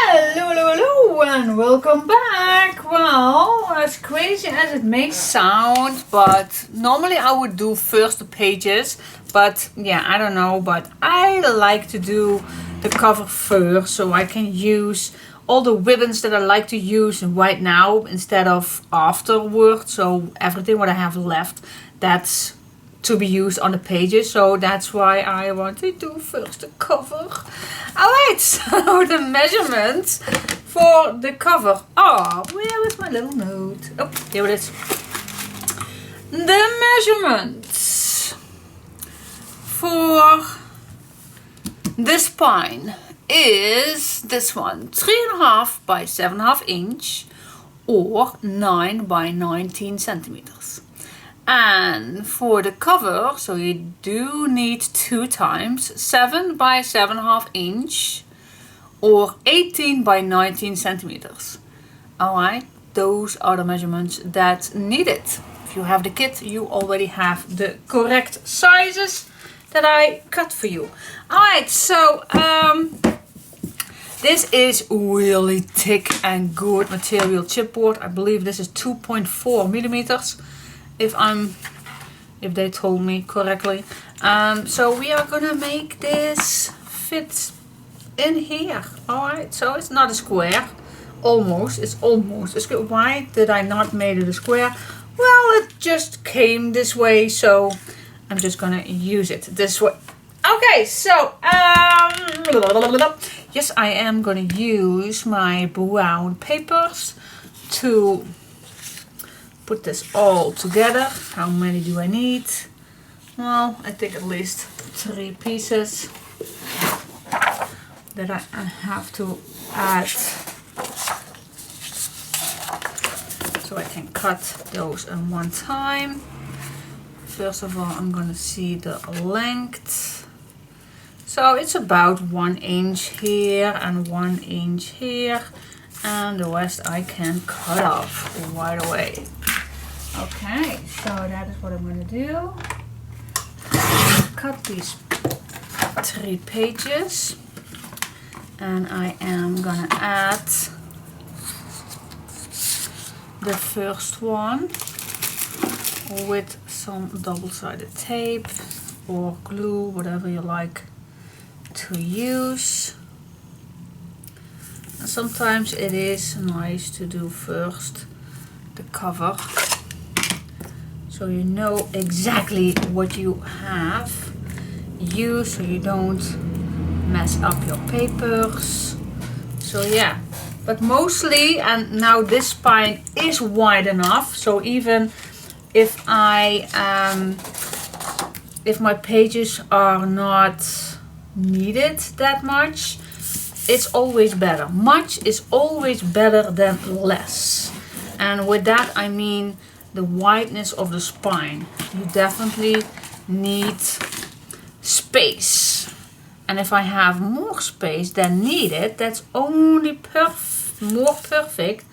Hello and welcome back. Well, as crazy as it may sound, but normally I would do first the pages, but yeah, I don't know, but I like to do the cover first so I can use all the ribbons that I like to use right now instead of afterwards. So everything what I have left, that's to be used on the pages, so that's why I want to do first the cover. Alright, so the measurements for the cover are, where is my little note? Oh, here it is. The measurements for the spine is this one, 3.5 by 7.5 inch or 9 by 19 centimeters. And for the cover, so you do need 2 times, 7 by 7.5 inch or 18 by 19 centimeters. Alright, those are the measurements that's needed. If you have the kit, you already have the correct sizes that I cut for you. Alright, so this is really thick and good material chipboard. I believe this is 2.4 millimeters. If they told me correctly. So we are gonna make this fit in here. Alright, so it's not a square. Almost, it's almost a square. Why did I not make it a square? Well, it just came this way, so I'm just gonna use it this way. Okay, so yes, I am gonna use my brown papers to put this all together. How many do I need? Well, I think at least 3 pieces that I have to add, so I can cut those in one time. First of all, I'm gonna see the length. So it's about 1 inch here and 1 inch here, and the rest I can cut off right away. Okay, so that is what I'm going to do. Cut these 3 pages, and I am going to add the first one with some double-sided tape or glue, whatever you like to use. And sometimes it is nice to do first the cover, so you know exactly what you have used, so you don't mess up your papers. So yeah, but mostly, and now this spine is wide enough, so even if if my pages are not needed that much, it's always better. Much is always better than less. And with that I mean the wideness of the spine. You definitely need space. And if I have more space than needed, that's only more perfect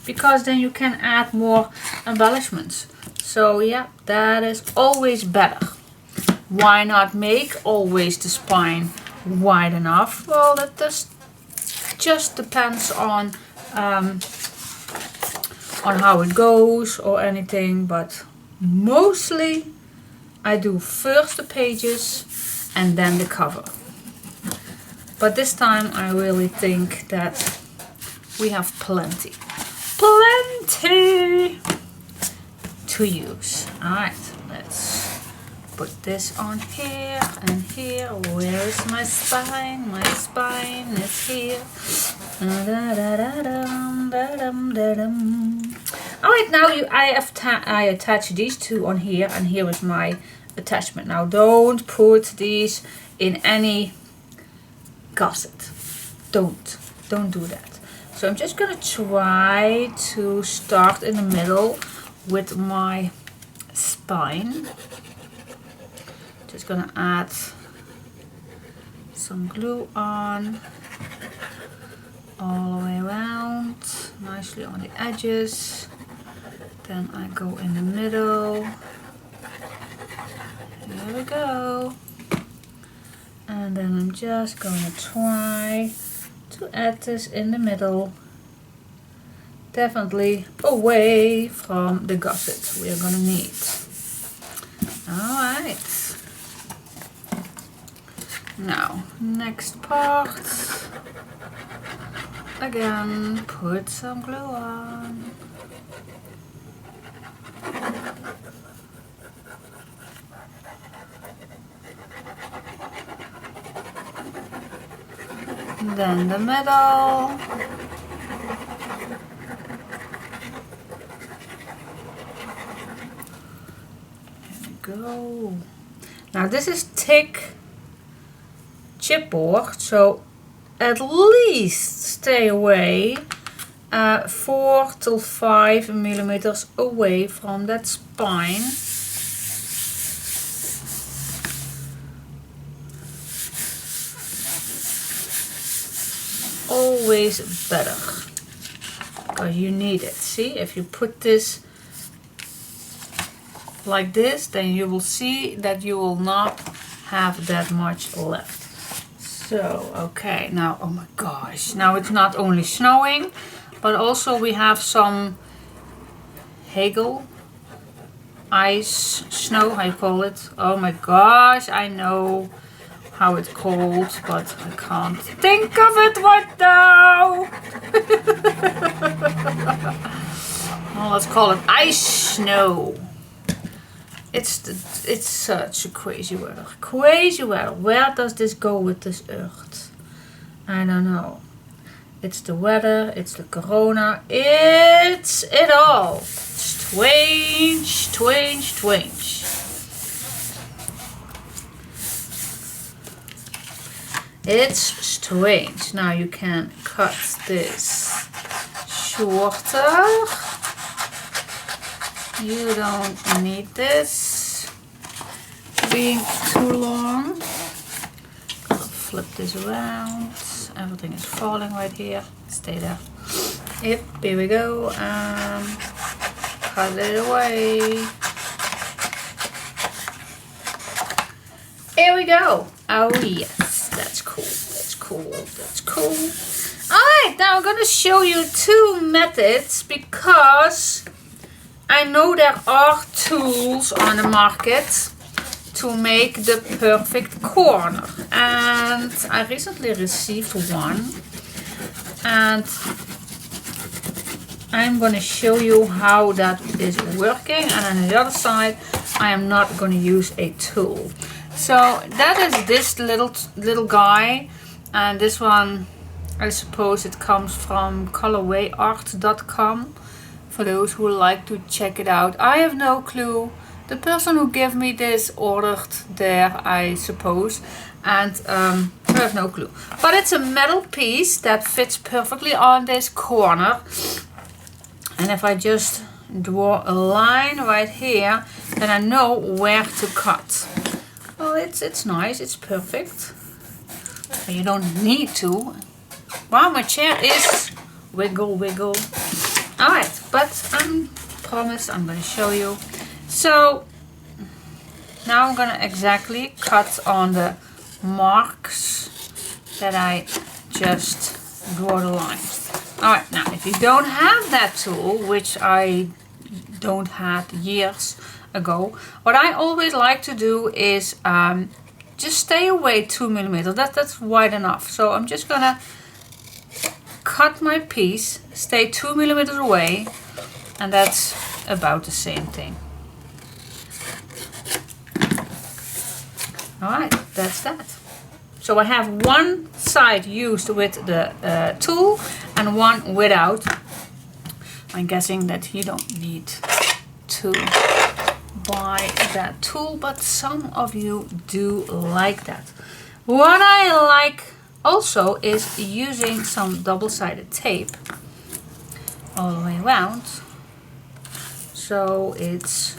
because then you can add more embellishments. So yeah, that is always better. Why not make always the spine wide enough? Well, that just depends on how it goes or anything, but mostly I do first the pages and then the cover. But this time I really think that we have plenty to use. Alright, let's put this on here and here. Where is my spine? My spine is here. Alright, now I attach these two on here, and here is my attachment. Now don't put these in any gusset. Don't do that. So I'm just gonna try to start in the middle with my spine. Just gonna add some glue on all the way around, nicely on the edges. Then I go in the middle. Here we go. And then I'm just gonna try to add this in the middle. Definitely away from the gusset we're gonna need. Alright. Now, next part. Again, put some glue on. Then the middle. There we go. Now this is thick chipboard, so at least stay away 4 to 5 millimeters away from that spine. Always better, because you need it. See, if you put this like this, then you will see that you will not have that much left. So, okay, now, oh my gosh, now it's not only snowing, but also we have some hagel, ice, snow, how you call it. Oh my gosh, I know how it's called, but I can't think of it right now. Well, let's call it ice snow. It's such a crazy weather. Crazy weather. Where does this go with this earth? I don't know. It's the weather, it's the corona, it's it all. Strange, strange, strange. It's strange. Now you can cut this shorter. You don't need this being too long. I'll flip this around. Everything is falling right here. Stay there. Yep, here we go. Cut it away. Here we go. Oh yes, that's cool. That's cool. That's cool. Alright, now I'm gonna show you two methods, because I know there are tools on the market to make the perfect corner, and I recently received one, and I'm going to show you how that is working. And on the other side, I am not going to use a tool. So that is this little guy, and this one, I suppose it comes from colorwayart.com. For those who would like to check it out. I have no clue. The person who gave me this ordered there, I suppose, and I have no clue. But it's a metal piece that fits perfectly on this corner. And if I just draw a line right here, then I know where to cut. Well, it's nice, it's perfect. But you don't need to. Wow, my chair is wiggle, wiggle. Alright, but I promise I'm going to show you. So now I'm going to exactly cut on the marks that I just draw the lines. Alright, now if you don't have that tool, which I don't had years ago, what I always like to do is just stay away 2 millimeters. That's wide enough. So I'm just gonna cut my piece, stay 2 millimeters away, and that's about the same thing. Alright, that's that. So I have one side used with the tool and one without. I'm guessing that you don't need to buy that tool, but some of you do like that. What I like also is using some double-sided tape all the way around, so it's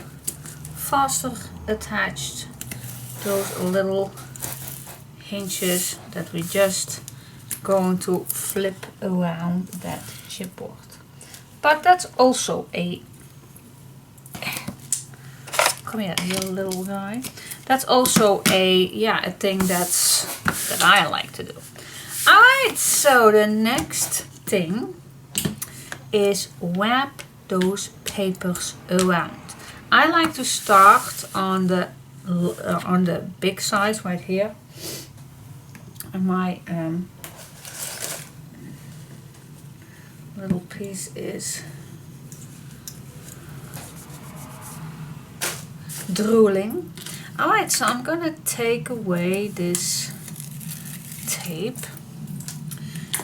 faster attached, those little hinges that we just going to flip around that chipboard. But that's also a, come here, you little guy. That's also a thing that I like to do. Alright, so the next thing is wrap those papers around. I like to start on the big size right here. And my little piece is drooling. Alright, so I'm gonna take away this tape.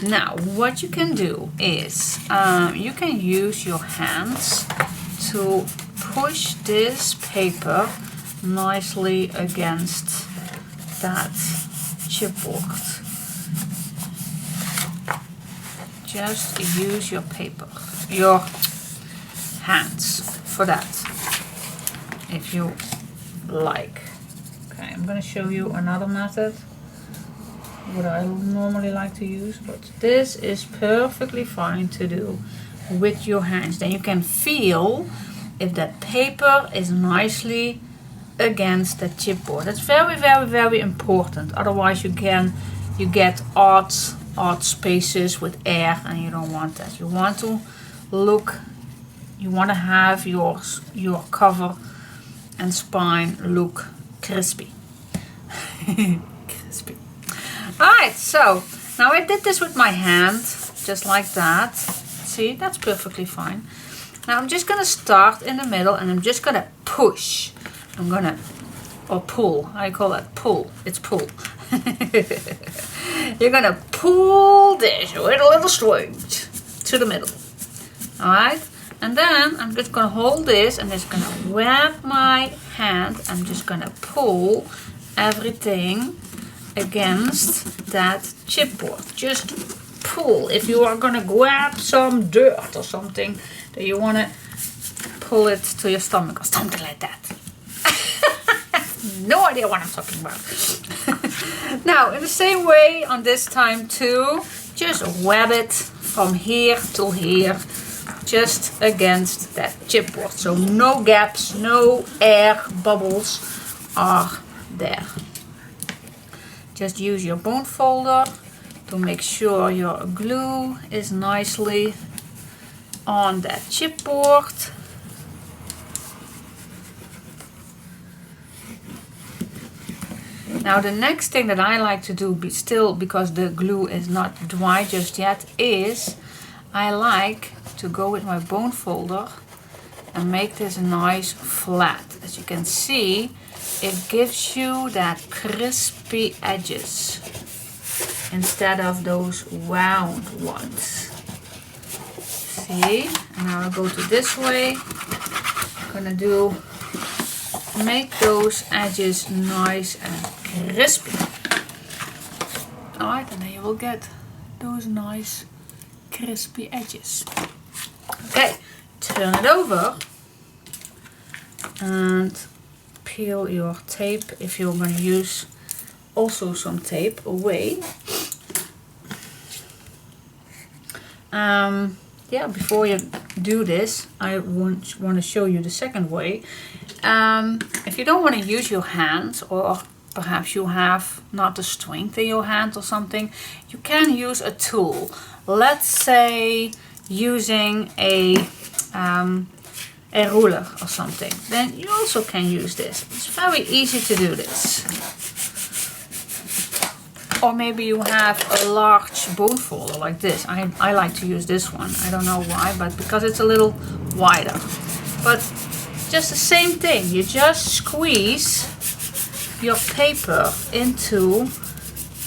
Now what you can do is you can use your hands to push this paper nicely against that chipboard. Just use your hands for that, if you like. Okay, I'm going to show you another method, what I normally like to use, but this is perfectly fine to do with your hands. Then you can feel if that paper is nicely against the chipboard. That's very, very, very important. Otherwise you get odd spaces with air, and you don't want that. You want to have your cover and spine look crispy. Crispy. Alright, so now I did this with my hand, just like that. See, that's perfectly fine. Now I'm just gonna start in the middle, and I'm just gonna push. Or pull. I call that pull. It's pull. You're gonna pull this with a little straight to the middle. Alright? And then I'm just gonna hold this and just gonna wrap my hand. I'm just gonna pull everything against that chipboard. Just pull. If you are gonna grab some dirt or something, that you wanna pull it to your stomach or something like that. No idea what I'm talking about. Now, in the same way on this time too, just wrap it from here to here, just against that chipboard. So no gaps, no air bubbles are there. Just use your bone folder to make sure your glue is nicely on that chipboard. Now the next thing that I like to do, because the glue is not dry just yet, is I like to go with my bone folder and make this nice flat. As you can see, it gives you that crispy edges instead of those round ones. See? And now I'll go to this way. I'm gonna make those edges nice and crispy. Alright, and then you will get those nice crispy edges. Okay, turn it over and peel your tape, if you're going to use also some tape, away. yeah, before you do this, I want to show you the second way. If you don't want to use your hands, or perhaps you have not the strength in your hand or something, you can use a tool. Let's say using a ruler or something. Then you also can use this. It's very easy to do this. Or maybe you have a large bone folder like this. I like to use this one. I don't know why, but because it's a little wider. But just the same thing. You just squeeze your paper into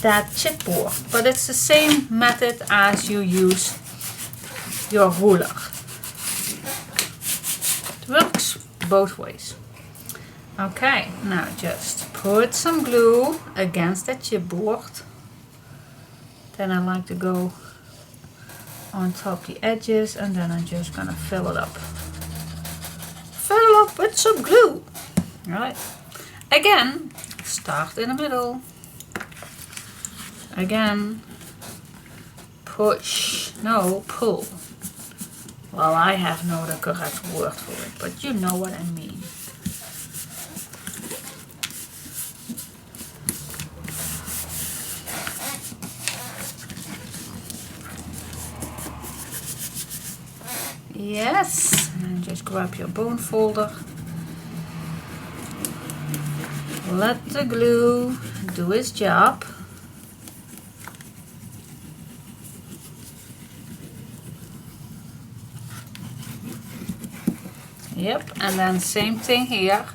that chipboard. But it's the same method as you use your ruler. It works both ways. Okay, now just put some glue against that chipboard. Then I like to go on top the edges, and then I'm just gonna fill it up. Fill it up with some glue. Right. Again, start in the middle. Again, push, no, pull. Well, I have no the correct word for it, but you know what I mean. Yes, and just grab your bone folder. Let the glue do its job. Yep, and then same thing here.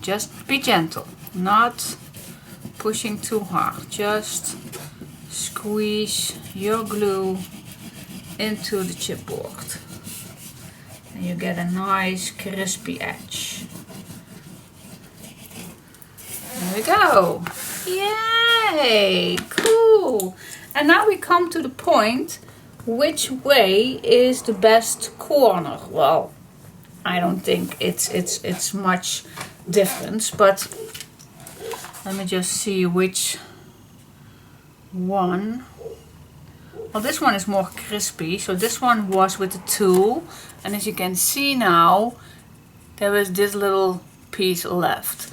Just be gentle, not pushing too hard. Just squeeze your glue into the chipboard. And you get a nice crispy edge. There we go. Yay! Cool! And now we come to the point, which way is the best corner? Well, I don't think it's much difference, but let me just see which one. Well, this one is more crispy, so this one was with the tool, and as you can see now, there is this little piece left.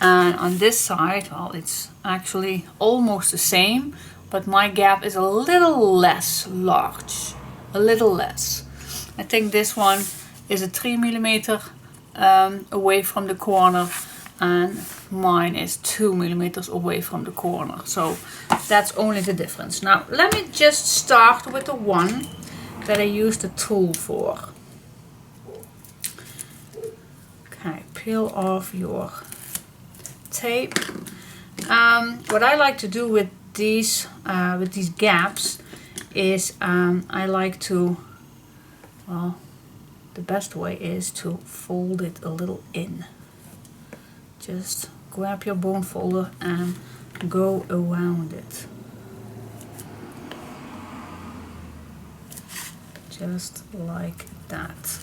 And on this side, well, it's actually almost the same, but my gap is a little less large, a little less. I think this one is a 3mm away from the corner, and mine is 2mm away from the corner. So that's only the difference. Now let me just start with the one that I use the tool for. Okay, peel off your tape. What I like to do with these gaps is I like to, well, the best way is to fold it a little in. Just grab your bone folder and go around it. Just like that.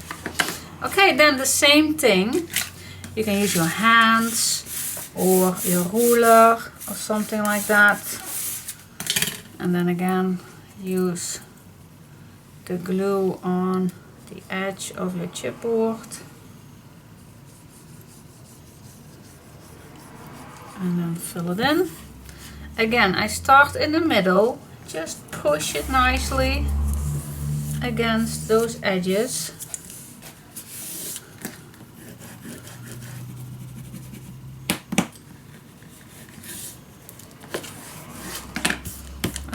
Okay, then the same thing. You can use your hands or your ruler or something like that. And then again, use the glue on the edge of your chipboard. And then fill it in. Again, I start in the middle. Just push it nicely against those edges.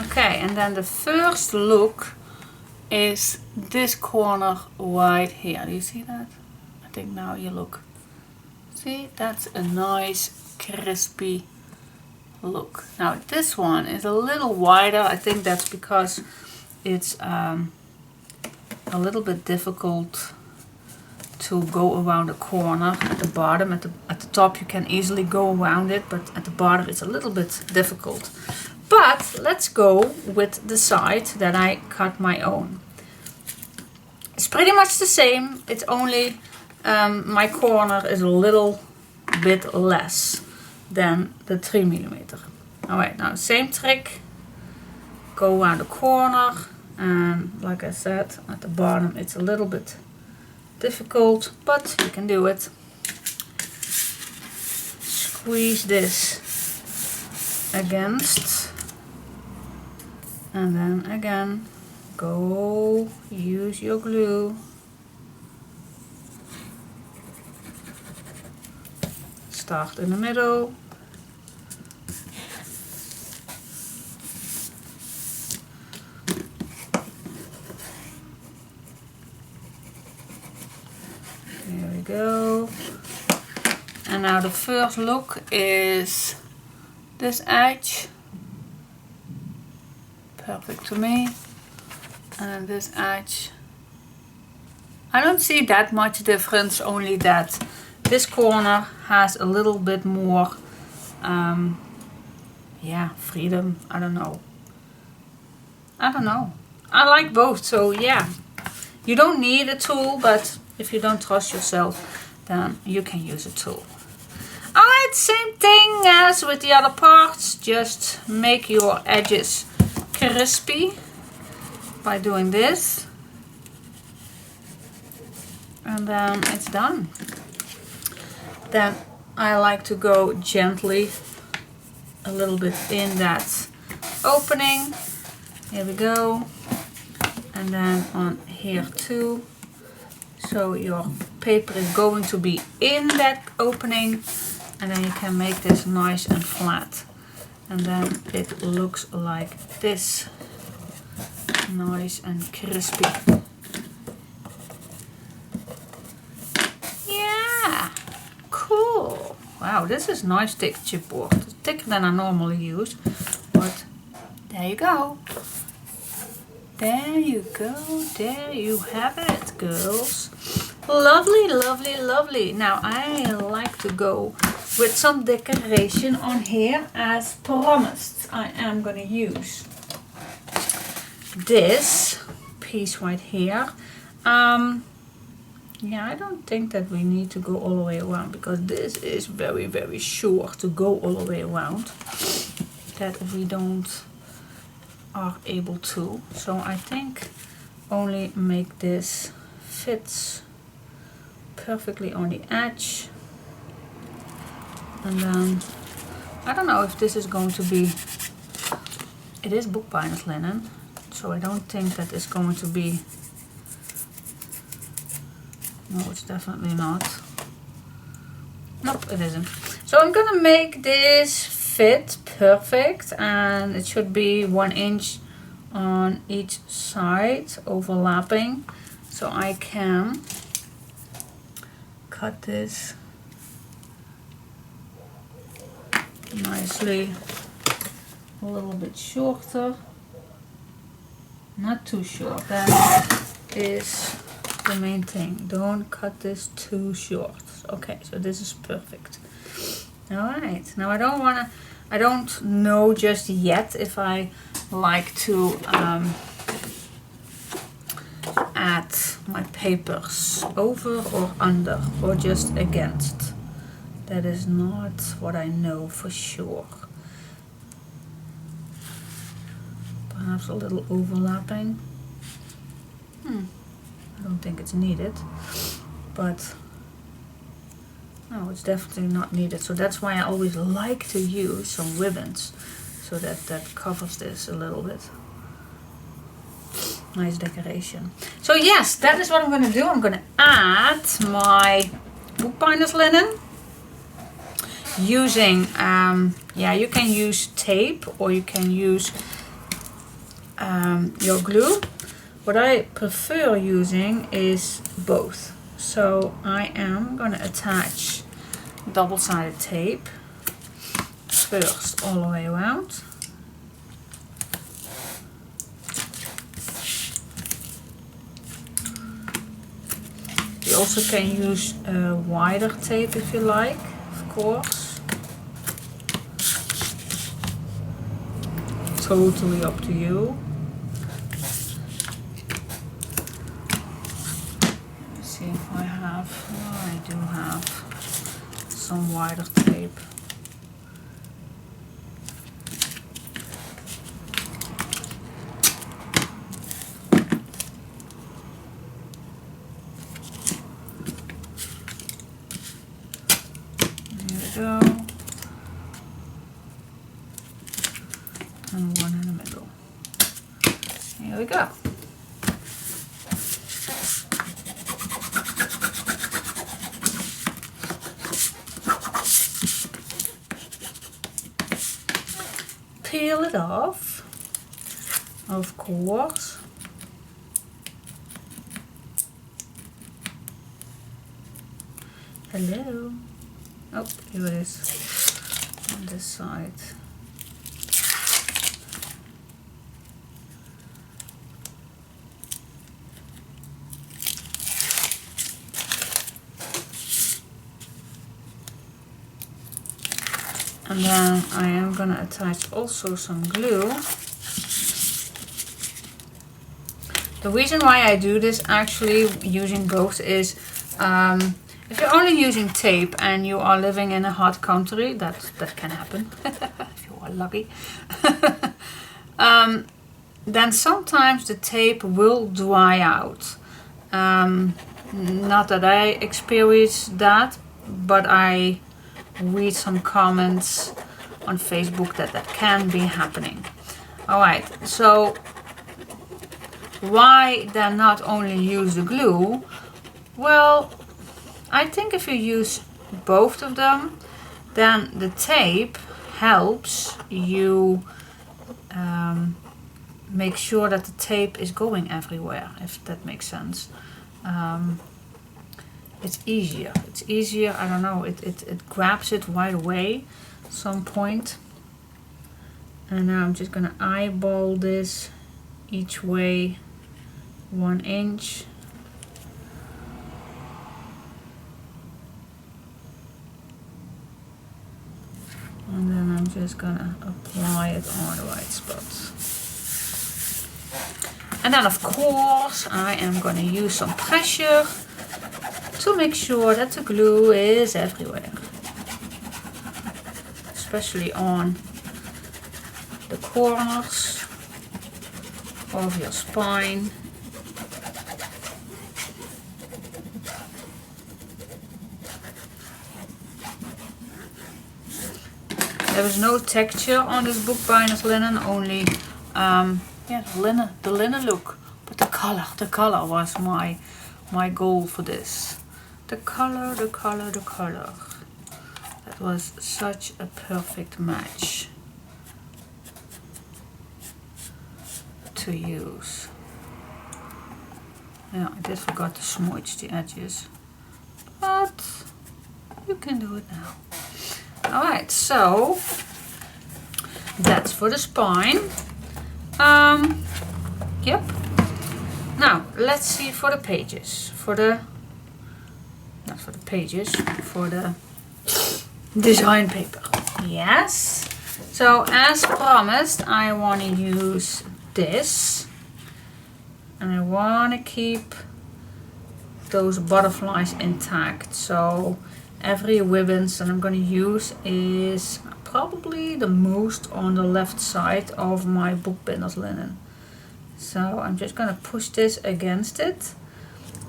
Okay, and then the first look is this corner right here. Do you see that? I think now you look. See, that's a nice crispy look. Now this one is a little wider. I think that's because it's a little bit difficult to go around the corner at the bottom. At the top you can easily go around it, but at the bottom it's a little bit difficult. But let's go with the side that I cut my own. It's pretty much the same. It's only my corner is a little bit less than the 3mm. Alright, now same trick. Go around the corner And like I said, at the bottom it's a little bit difficult, but you can do it. Squeeze this against, and then again go use your glue. Start in the middle. There we go. And now the first look is this edge. Perfect to me. And this edge. I don't see that much difference, only that this corner has a little bit more, yeah, freedom. I don't know. I like both, so yeah. You don't need a tool, but if you don't trust yourself, then you can use a tool. Alright, same thing as with the other parts. Just make your edges crispy by doing this. And then it's done. Then I like to go gently a little bit in that opening. Here we go. And then on here too. So your paper is going to be in that opening, and then you can make this nice and flat. And then it looks like this. Nice and crispy. Yeah, cool. Wow, this is nice thick chipboard. It's thicker than I normally use, but there you go. There you go, there you have it, girls. Lovely, lovely, lovely. Now I like to go with some decoration on here as promised. I am gonna use this piece right here. Yeah, I don't think that we need to go all the way around, because this is very, very sure to go all the way around. That we don't are able to. So I think only make this fits perfectly on the edge. And then I don't know if this is going to be, it is bookbinder's linen, so I don't think that it's going to be, no, it's definitely not. Nope, it isn't. So I'm gonna make this fit perfect, and it should be 1 inch on each side overlapping, so I can cut this nicely a little bit shorter, not too short. That is the main thing. Don't cut this too short. Okay, so this is perfect. All right, now I don't know just yet if I like to add my papers over or under or just against. That is not what I know for sure. Perhaps a little overlapping. I don't think it's needed, but no, it's definitely not needed. So that's why I always like to use some ribbons, so that covers this a little bit. Nice decoration. So yes, that is what I'm going to do. I'm going to add my bookbinder's linen using, yeah, you can use tape or you can use your glue. What I prefer using is both. So I am going to attach double-sided tape first all the way around. You also can use wider tape if you like, of course. Totally up to you. See if I have, oh, I do have some wider tape. There we go. Peel it off, of course. Hello. Oh, here it is on this side. And then I am going to attach also some glue. The reason why I do this actually using both is if you're only using tape and you are living in a hot country, that can happen if you are lucky, then sometimes the tape will dry out. Not that I experienced that, but I read some comments on Facebook that can be happening. Alright, so why then not only use the glue? Well, I think if you use both of them, then the tape helps you make sure that the tape is going everywhere, if that makes sense. It's easier. I don't know, it grabs it right away at some point. And now I'm just gonna eyeball this each way 1 inch. And then I'm just gonna apply it on the right spots. And then of course I am gonna use some pressure to make sure that the glue is everywhere, especially on the corners of your spine. There is no texture on this bookbinder's linen, only yeah, the linen look, but the color was my goal for this. The color. That was such a perfect match to use. Yeah, I did forgot to smudge the edges, but you can do it now. Alright, so that's for the spine. Yep. Now let's see for the pages. Not for the pages, for the design paper. Yes. So as promised, I want to use this, and I want to keep those butterflies intact. So every ribbons that I'm going to use is probably the most on the left side of my bookbinder's linen. So I'm just going to push this against it,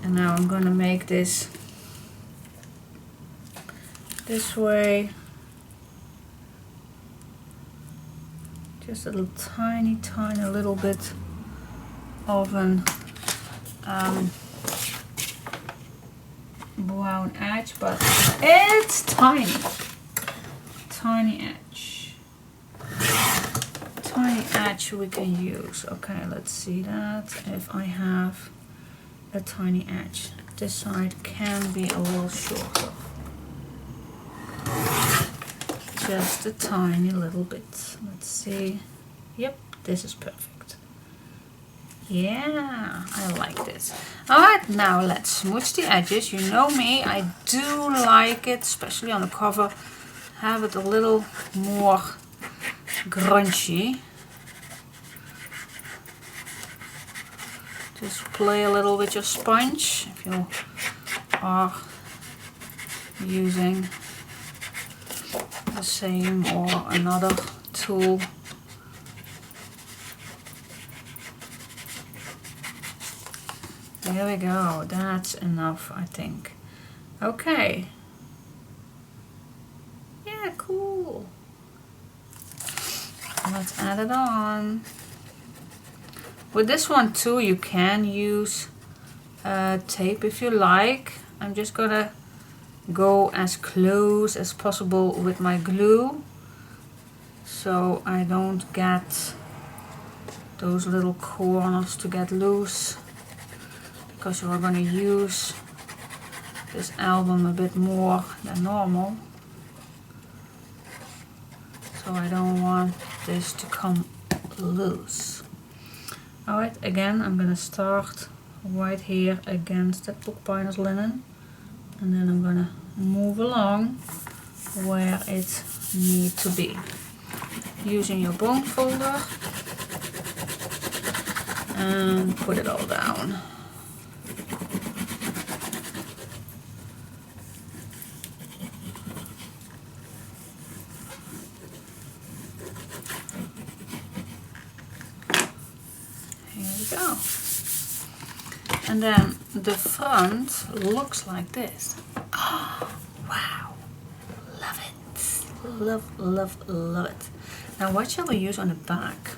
and now I'm going to make this way. Just a little tiny little bit of an brown edge, but it's tiny edge we can use. Okay, let's see that. If I have a tiny edge, this side can be a little shorter, just a tiny little bit. Let's see. Yep, this is perfect. Yeah, I like this. Alright, now let's smudge the edges. You know me, I do like it, especially on the cover, have it a little more grungy. Just play a little with your sponge if you are using the same or another tool. There we go, that's enough, I think. Okay. Yeah, cool. Let's add it on. With this one too, you can use tape if you like. I'm just gonna go as close as possible with my glue so I don't get those little corners to get loose, because we're going to use this album a bit more than normal, so I don't want this to come loose. Alright, again I'm going to start right here against that bookbinder's linen, and then I'm going to move along where it needs to be. Using your bone folder and put it all down. Here we go. And then the front looks like this. Oh, wow. Love it. Love, love, love it. Now what shall we use on the back?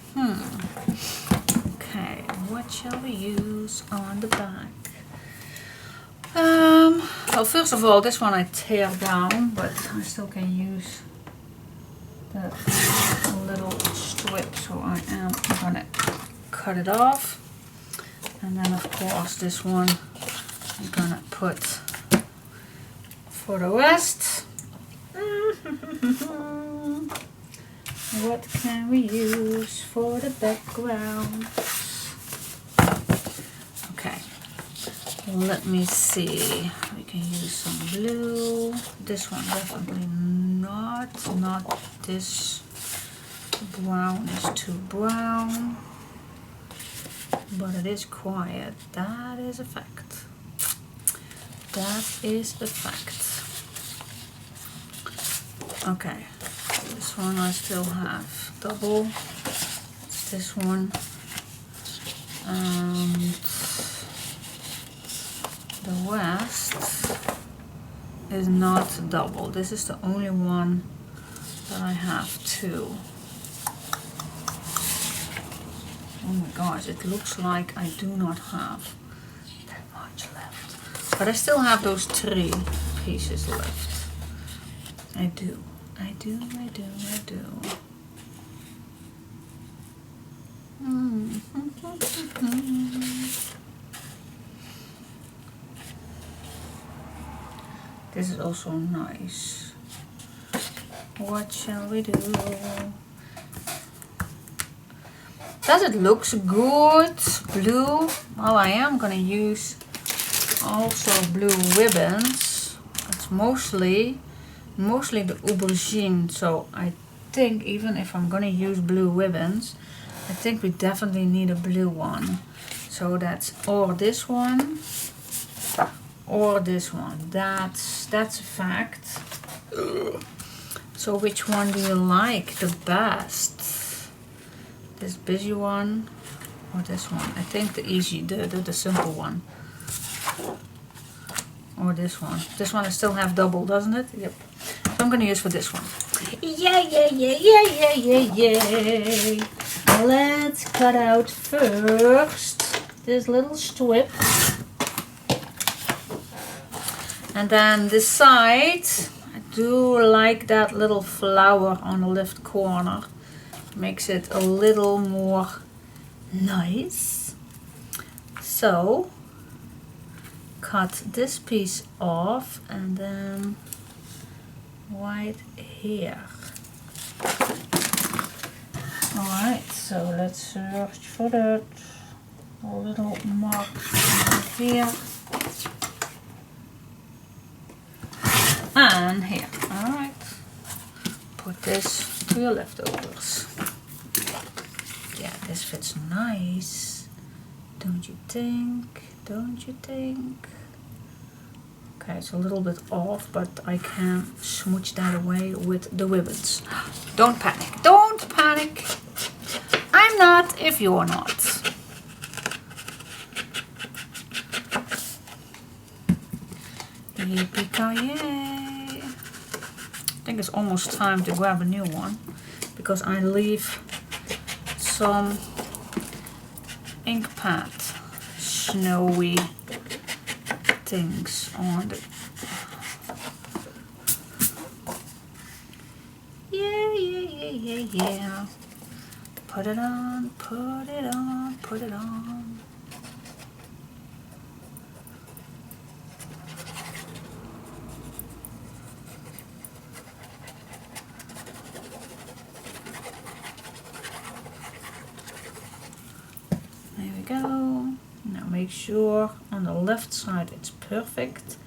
Okay, what shall we use on the back? Well, first of all, this one I tear down, but I still can use the little strip, so I am gonna cut it off. And then of course this one I'm gonna put for the rest. What can we use for the background? Okay, let me see. We can use some blue. This one definitely not this. Brown is too brown, but it is quiet. That is a fact. That is a fact. Okay. This one I still have double. It's this one. And the rest is not double. This is the only one that I have two. Oh my gosh, it looks like I do not have that much left. But I still have those 3 pieces left. I do. I do. This is also nice. What shall we do? Does it look good? Blue? Well, I am gonna use also blue ribbons. It's mostly the aubergine, so I think even if I'm gonna use blue ribbons, I think we definitely need a blue one. So that's or this one or this one. That's a fact. So which one do you like the best? This busy one or this one? I think the simple one. Or this one. This one I still have double, doesn't it? Yep. So I'm gonna use for this one. Yay! Let's cut out first this little strip. And then this side, I do like that little flower on the left corner. Makes it a little more nice. So cut this piece off and then right here. Alright, so let's search for that little mark here and here. Alright, put this to your leftovers. Yeah, this fits nice, don't you think? Don't you think? Okay, it's a little bit off, but I can smooch that away with the ribbons. Don't panic. Don't panic. I'm not if you're not. Yippee-ki-yay. I think it's almost time to grab a new one, because I leave some ink pad snowy things on the... Yeah. Put it on, put it on, put it on. There we go. Now make sure on the left side it's perfect,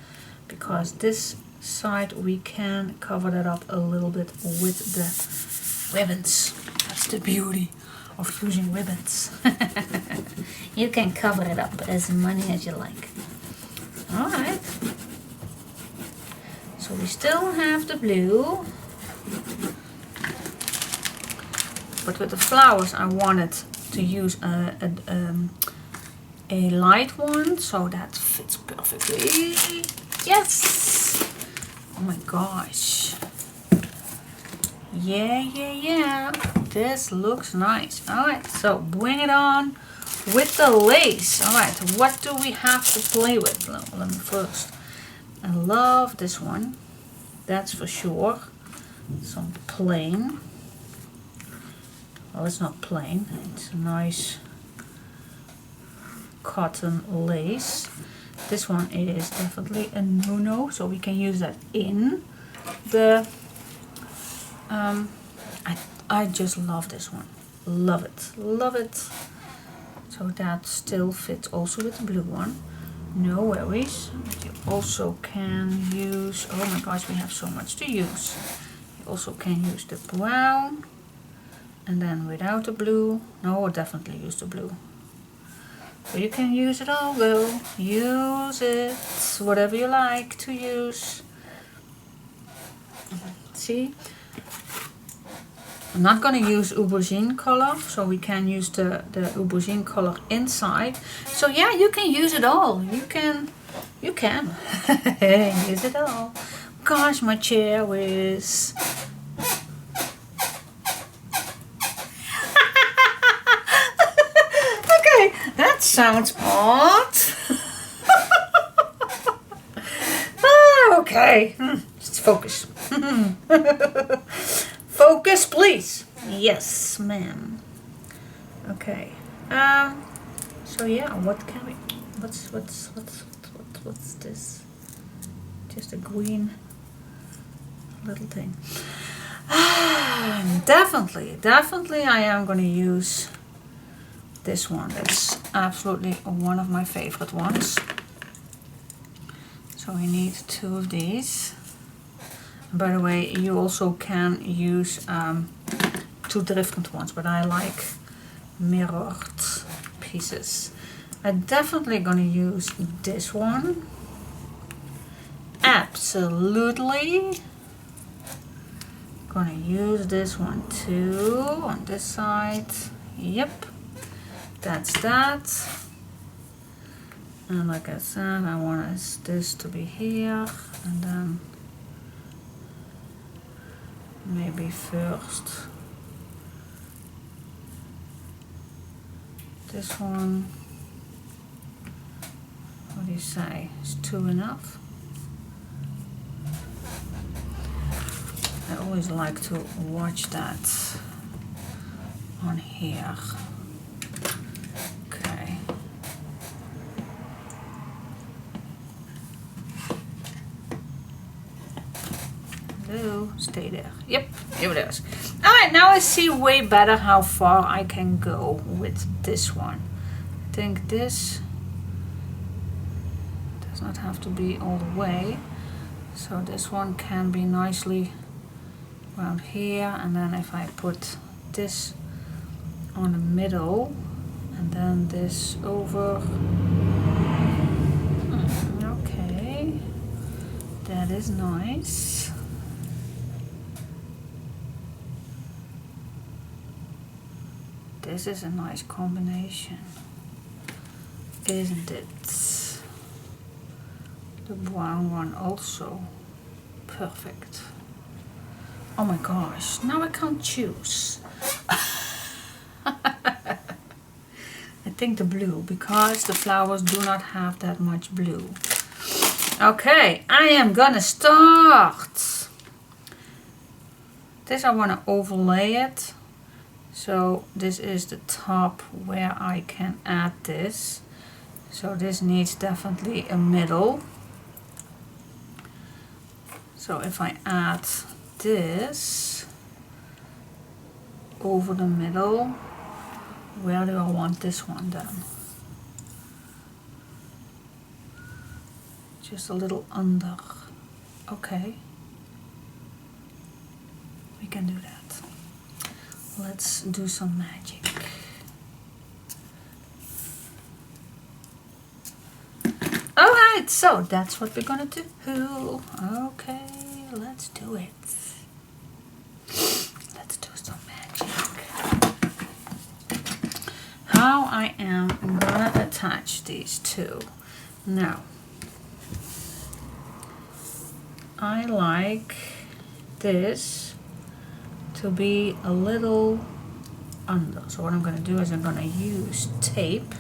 because this side we can cover that up a little bit with the ribbons. That's the beauty of using ribbons. You can cover it up as many as you like. Alright. So we still have the blue. But with the flowers I wanted to use a light one, so that fits perfectly. Yes! Oh my gosh. Yeah. This looks nice. Alright, so bring it on with the lace. Alright, what do we have to play with? Let me first. I love this one. That's for sure. Some plain. Well, it's not plain. It's a nice cotton lace. This one is definitely a no-no, so we can use that in the... I just love this one. Love it. So that still fits also with the blue one. No worries. You also can use... Oh my gosh, we have so much to use. You also can use the brown. And then without the blue. No, definitely use the blue. So you can use it all, though. Use it. Whatever you like to use. See? I'm not going to use aubergine color, so we can use the aubergine color inside. So yeah, you can use it all. You can use it all. Gosh, my chair is... Okay, that sounds odd. Okay, just focus. Focus, please. Yes, ma'am. Okay. So yeah, what can we? What's this? Just a green little thing. Definitely, I am going to use this one. That's absolutely one of my favorite ones. So we need 2 of these. By the way, you also can use 2 different ones, but I like mirrored pieces. I'm definitely gonna use this one. Absolutely. Gonna use this one too on this side. Yep, that's that. And like I said, I want this to be here, and then maybe first this one. What do you say? Is 2 enough? I always like to watch that on here. Okay. Hello, stay there. Yep, here it is. Alright, now I see way better how far I can go with this one. I think this does not have to be all the way. So this one can be nicely around here, and then if I put this on the middle and then this over. Okay, that is nice. This is a nice combination, isn't it? The brown one also perfect. Oh my gosh, now I can't choose. I think the blue, because the flowers do not have that much blue. Okay, I am gonna start. This I want to overlay it. So this is the top where I can add this. So this needs definitely a middle. So if I add this over the middle, where do I want this one then? Just a little under. Okay. We can do that. Let's do some magic. Alright, so that's what we're gonna do. Okay, let's do it. Let's do some magic. How I am gonna attach these two. Now, I like this to be a little under. So what I'm going to do is I'm going to use tape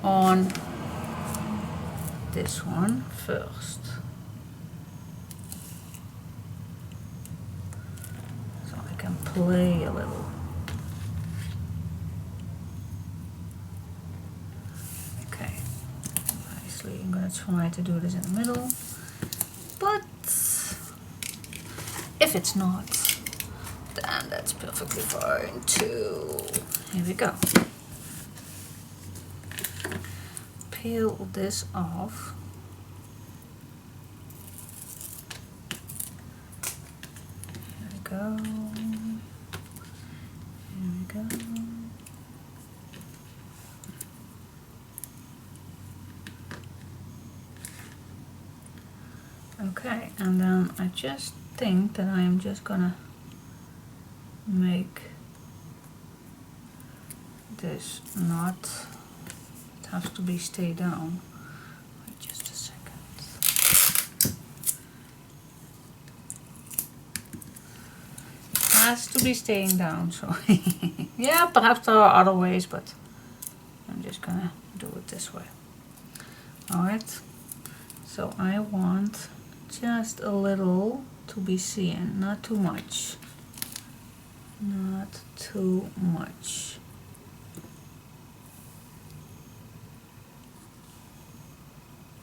on this one first. So I can play a little. Okay. Obviously I'm going to try to do this in the middle. But if it's not, then that's perfectly fine too. Here we go. Peel this off. Here we go. Here we go. Okay, and then I just think that I am just gonna make this knot. It has to be stay down. Wait just a second. It has to be staying down, so yeah, perhaps there are other ways, but I'm just gonna do it this way. Alright, so I want just a little to be seen, not too much. Not too much.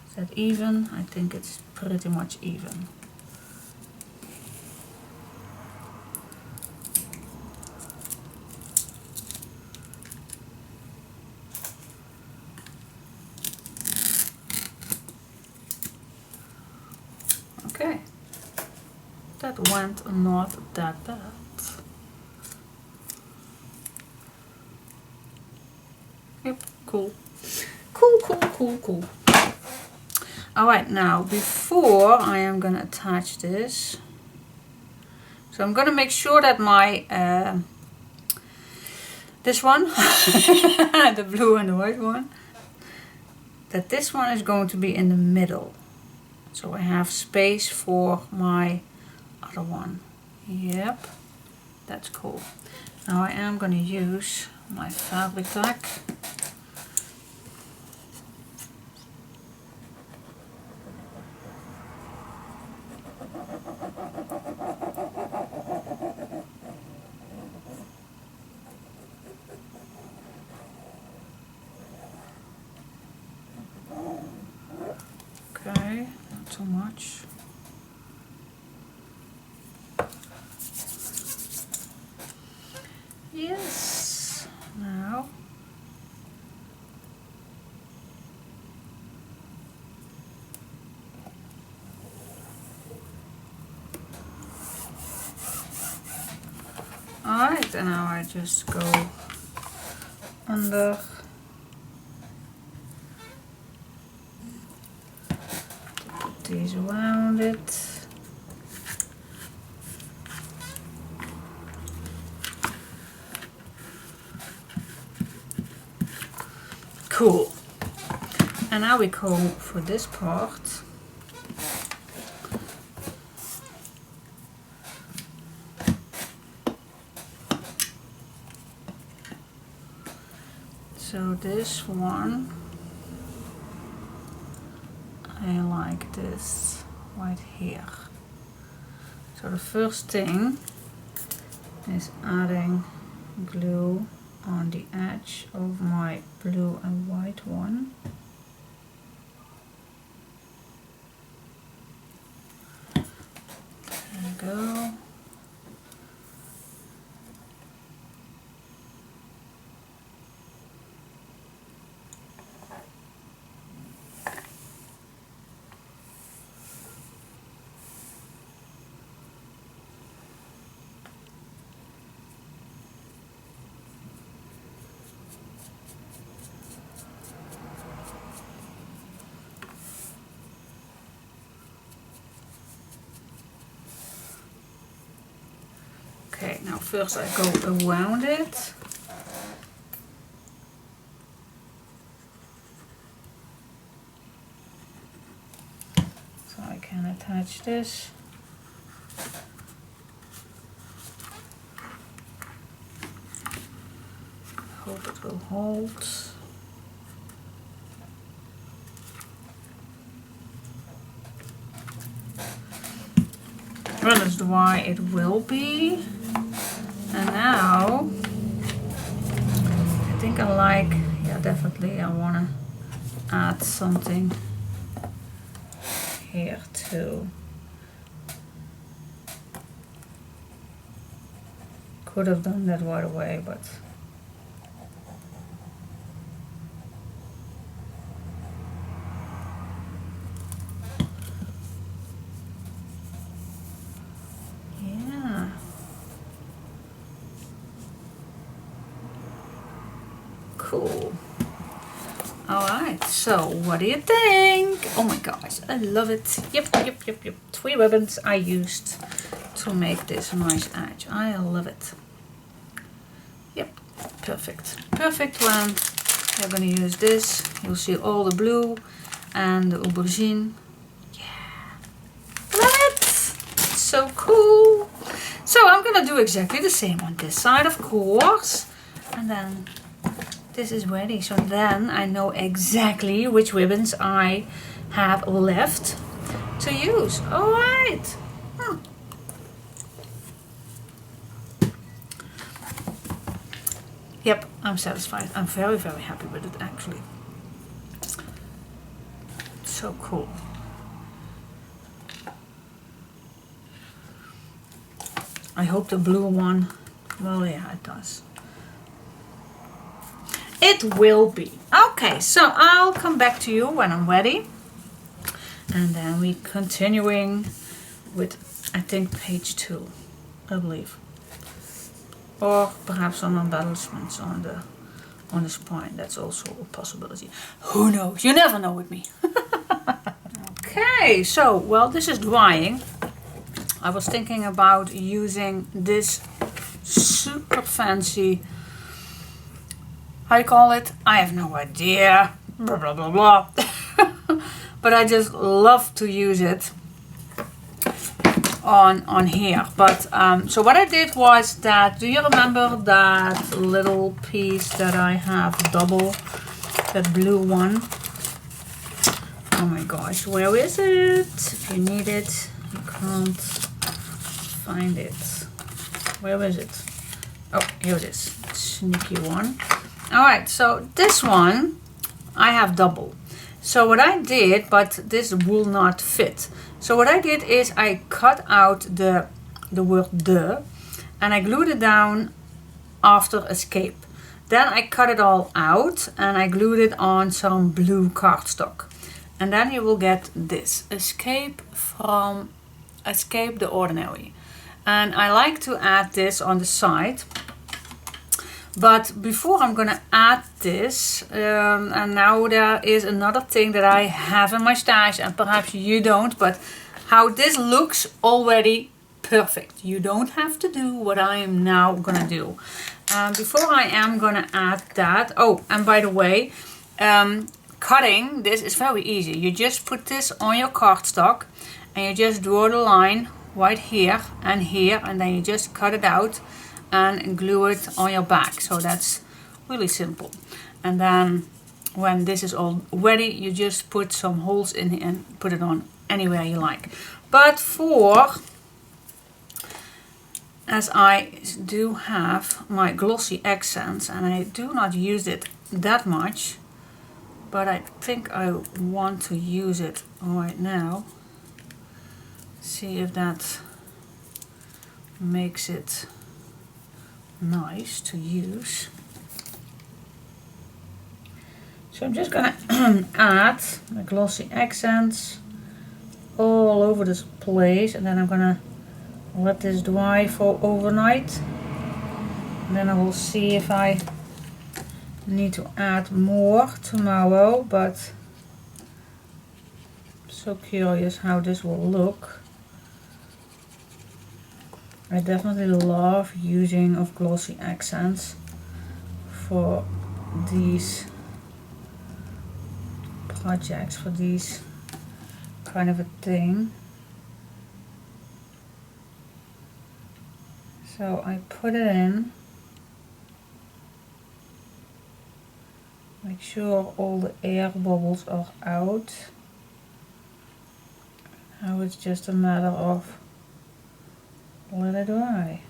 Is that even? I think it's pretty much even. Okay. That went not that bad. Yep, cool. Cool. Alright, now before I am gonna attach this, so I'm gonna make sure that my this one, the blue and the white one, that this one is going to be in the middle. So I have space for my other one. Yep, that's cool. Now I am gonna use my fabric tack. Okay, not too much. Yes, now alright, and now I just go under, put these around it. Cool. And now we go for this part. So this one, I like this right here. So the first thing is adding glue on the edge of my blue and white one. There we go. Okay, now first I go around it. So I can attach this. Hope it will hold. Well, that's why it will be. And now, I think I like, yeah, definitely I want to add something here too. Could have done that right away, but cool. Alright, so what do you think? Oh my gosh, I love it. Yep. 3 ribbons I used to make this nice edge. I love it. Yep, perfect. Perfect one. We're gonna use this. You'll see all the blue and the aubergine. Yeah, love it. It's so cool. So I'm gonna do exactly the same on this side, of course. And then this is ready, so then I know exactly which ribbons I have left to use. All right. Yep, I'm satisfied. I'm very, very happy with it, actually. So cool. I hope the blue one, well, yeah, it does. It will be. Okay, so I'll come back to you when I'm ready. And then we continuing with, I think, page 2, I believe. Or perhaps some embellishments on the spine. That's also a possibility. Who knows? You never know with me. Okay, so, well, this is drying. I was thinking about using this super fancy, how you call it? I have no idea. Blah, blah, blah, blah. But I just love to use it on here. But so what I did was that, do you remember that little piece that I have double, that blue one? Oh my gosh, where is it? If you need it, you can't find it. Where is it? Oh, here it is. Sneaky one. Alright, so this one I have double. So what I did, but this will not fit. So what I did is I cut out the word de and I glued it down after escape. Then I cut it all out and I glued it on some blue cardstock. And then you will get this, escape the ordinary. And I like to add this on the side. But before I'm gonna add this, and now there is another thing that I have in my stash, and perhaps you don't, but how this looks already perfect. You don't have to do what I am now gonna do. Before I am gonna add that, oh, and by the way, cutting this is very easy. You just put this on your cardstock and you just draw the line right here, and then you just cut it out and glue it on your back. So that's really simple. And then when this is all ready, you just put some holes in here and put it on anywhere you like. But as I do have my glossy accents and I do not use it that much, but I think I want to use it right now. See if that makes it nice to use. So I'm just gonna add the glossy accents all over this place, and then I'm gonna let this dry for overnight. And then I will see if I need to add more tomorrow, but I'm so curious how this will look. I definitely love using of glossy accents for these projects, for these kind of a thing. So I put it in, make sure all the air bubbles are out. Now it's just a matter of let it dry.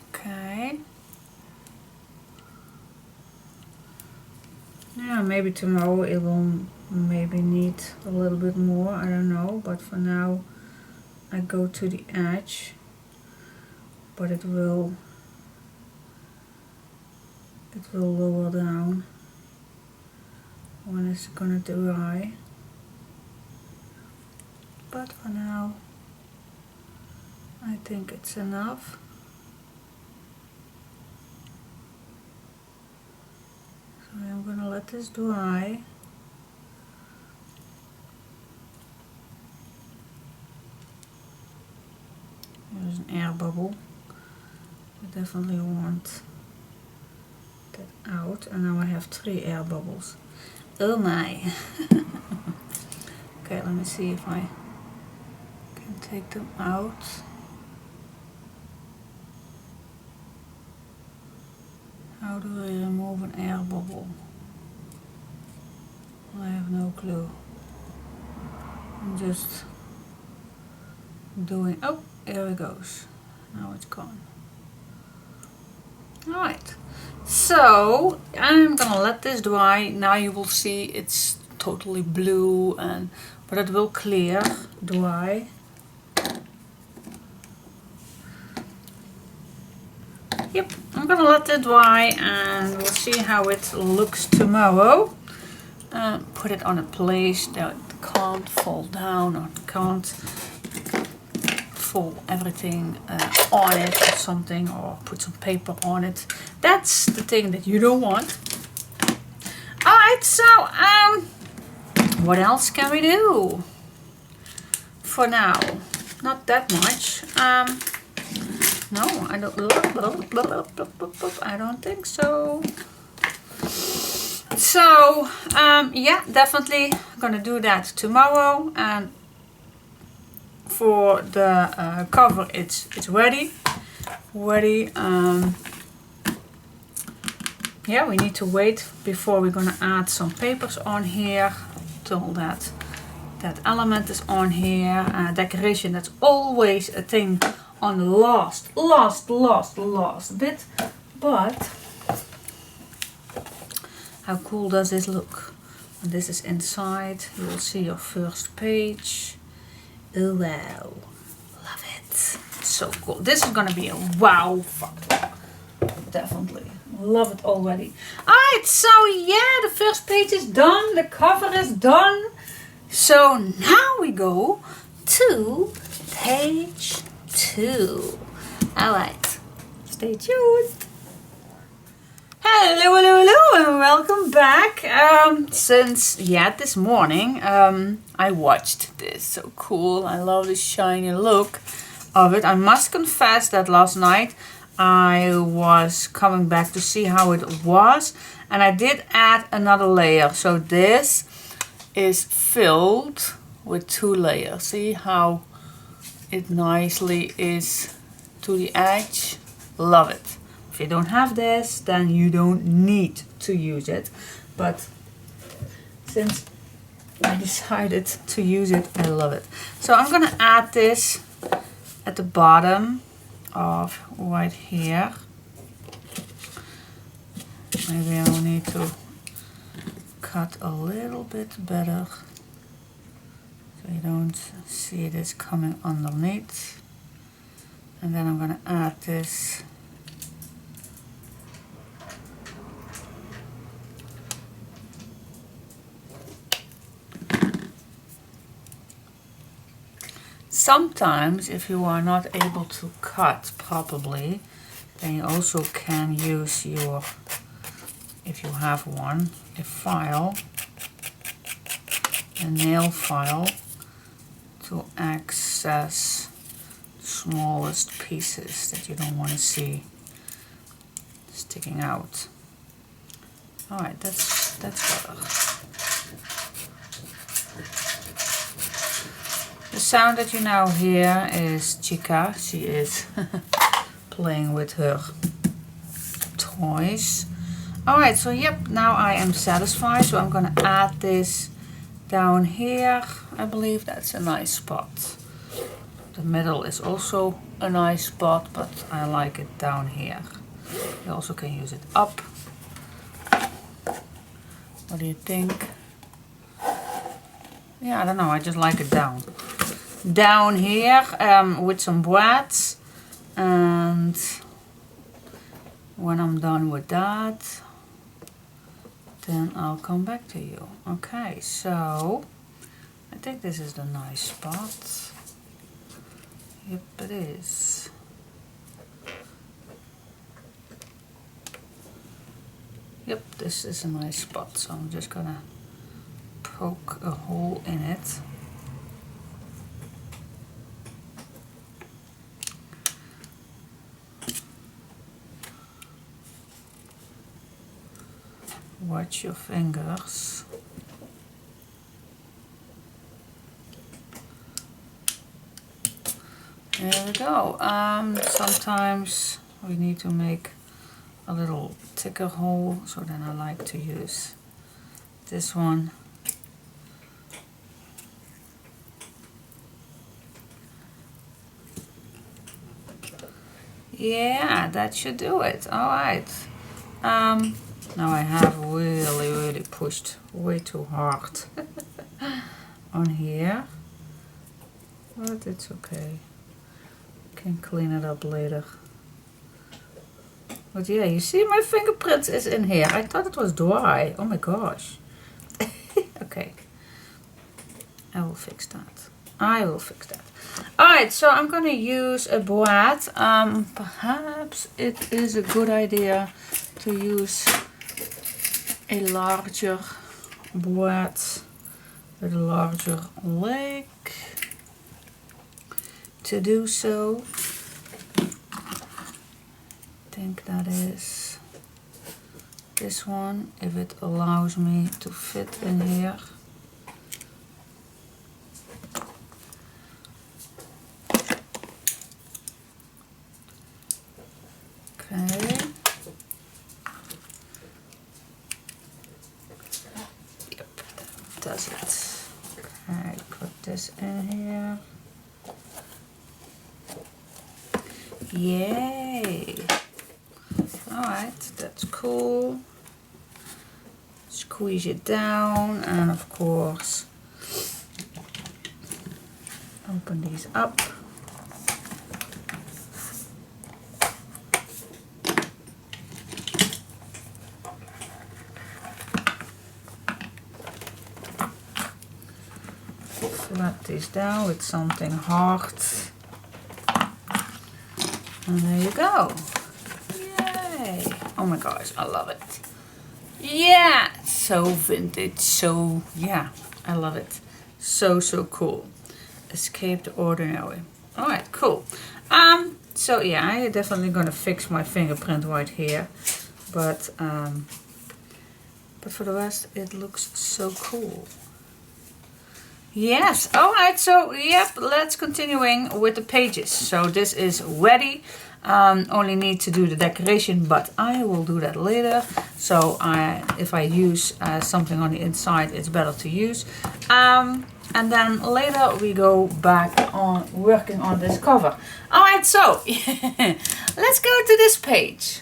Okay. Yeah, maybe tomorrow it will maybe need a little bit more, I don't know, but for now I go to the edge, but it will lower down when it's gonna dry. But for now I think it's enough. So I'm gonna let this dry. There's an air bubble. I definitely want that out, and now I have 3 air bubbles. Oh my! Okay, let me see if I can take them out. How do I remove an air bubble? I have no clue. I'm just doing, oh, here it goes. Now it's gone. Alright, so I'm gonna let this dry. Now you will see it's totally blue, but it will clear, dry. Yep, I'm gonna let it dry and we'll see how it looks tomorrow. Put it on a place that it can't fall down or can't fall everything on it or something, or put some paper on it. That's the thing that you don't want. Alright, so what else can we do for now? Not that much. No, I don't think so. So yeah, definitely gonna do that tomorrow. And for the cover, it's ready. Yeah, we need to wait before we're gonna add some papers on here till that element is on here. Decoration, that's always a thing on the last bit. But how cool does this look? When this is inside, you will see your first page. Oh wow, love it. It's so cool. This is gonna be a wow factor. Definitely. Love it already. Alright, so yeah, the first page is done. The cover is done. So now we go to page 2. Alright, stay tuned. Hello, and welcome back. Since this morning I watched this. So cool. I love the shiny look of it. I must confess that last night I was coming back to see how it was, and I did add another layer. So this is filled with 2 layers. See how it nicely is to the edge. Love it. If you don't have this, then you don't need to use it. But since I decided to use it, I love it. So I'm gonna add this at the bottom of right here. Maybe I'll need to cut a little bit better so you don't see this coming underneath. And then I'm gonna add this sometimes if you are not able to cut properly, then you also can use your, if you have one, a file, a nail file, to access the smallest pieces that you don't want to see sticking out. Alright, that's better. The sound that you now hear is Chica. She is playing with her toys. Alright, so yep, now I am satisfied. So I'm gonna add this down here. I believe that's a nice spot. The middle is also a nice spot, but I like it down here. You also can use it up. What do you think? Yeah, I don't know, I just like it down. Down here with some braids, and when I'm done with that, then I'll come back to you. Okay, so I think this is the nice spot. Yep, it is. Yep, this is a nice spot, so I'm just gonna poke a hole in it. Watch your fingers. There we go. Sometimes we need to make a little thicker hole, so then I like to use this one. Yeah, that should do it. All right. Now I have really pushed way too hard on here, but it's okay. Can clean it up later. But yeah, you see my fingerprints is in here. I thought it was dry. Oh my gosh. Okay. I will fix that. I will fix that. Alright, so I'm gonna use a boîte. Perhaps it is a good idea to use a larger boîte with a larger leg to do so. I think that is this one, if it allows me to fit in here. Okay. Yep, that does it. Okay, put this in here. Yay! Alright, that's cool. Squeeze it down, and of course open these up. Flap these down with something hard. And there you go. Yay! Oh my gosh, I love it. Yeah! So vintage, so yeah, I love it. So cool. Escape the ordinary. Alright, cool. So yeah, I'm definitely gonna fix my fingerprint right here. But for the rest, it looks so cool. Yes, alright, so yep, let's continuing with the pages. So this is ready. Only need to do the decoration, but I will do that later. So if I use something on the inside, it's better to use. And then later we go back on working on this cover. Alright, so let's go to this page.